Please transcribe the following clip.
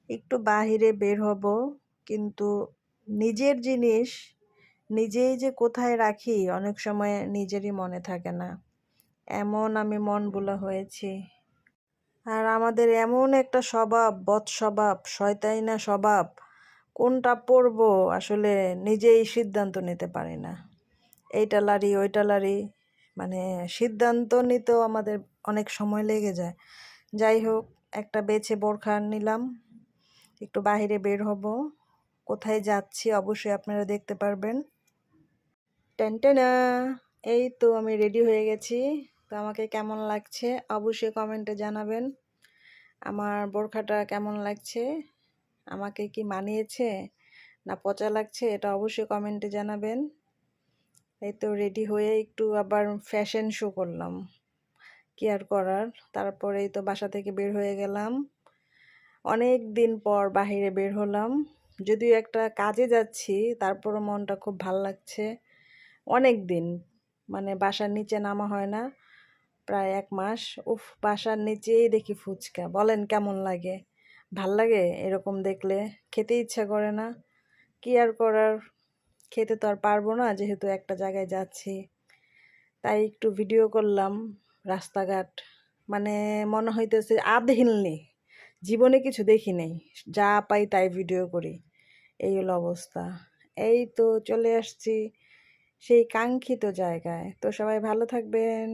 একটু বাহিরে বের হব, কিন্তু নিজের জিনিস নিজেই যে কোথায় রাখি অনেক সময় নিজেরই মনে থাকে না। এমন আমি মন ভোলা হয়েছি। আর আমাদের এমন একটা স্বভাব, বদ স্বভাব, শয়তাইনা স্বভাব, কোনটা পরবো আসলে নিজেই সিদ্ধান্ত নিতে পারি না। এইটা লারি ওইটা লারি, মানে সিদ্ধান্ত নিতেও আমাদের অনেক সময় লেগে যায়। যাই হোক, একটা বেছে বোরখা নিলাম, একটু বাহিরে বের হব। কোথায় যাচ্ছি অবশ্যই আপনারা দেখতে পারবেন। টেনটেনা, এই তো আমি রেডি হয়ে গেছি। তো আমাকে কেমন লাগছে অবশ্যই কমেন্টে জানাবেন। আমার বোরখাটা কেমন লাগছে, আমাকে কি মানিয়েছে না পচা লাগছে, এটা অবশ্যই কমেন্টে জানাবেন। এই তো রেডি হয়ে একটু আবার ফ্যাশন শো করলাম, কি আর করার। তারপরে এই তো বাসা থেকে বের হয়ে গেলাম। অনেক দিন পর বাহিরে বের হলাম, যদিও একটা কাজে যাচ্ছি, তারপরও মনটা খুব ভাল লাগছে। অনেক দিন মানে বাসার নিচে নামা হয় না, প্রায় 1 মাস। উফ, বাসার নিচেই দেখি ফুচকা, বলেন কেমন লাগে? ভাল লাগে এরকম দেখলে, খেতে ইচ্ছা করে না। কি আর করার, খেতে তো আর পারবো না যেহেতু একটা জায়গায় যাচ্ছি। তাই একটু ভিডিও করলাম রাস্তাঘাট, মানে মনে হইতেছে আধহিনলি জীবনে কিছু দেখি নেই, যা পাই তাই ভিডিও করি, এই হলো অবস্থা। এই তো চলে আসছি সেই কাঙ্ক্ষিত জায়গায়। তো সবাই ভালো থাকবেন।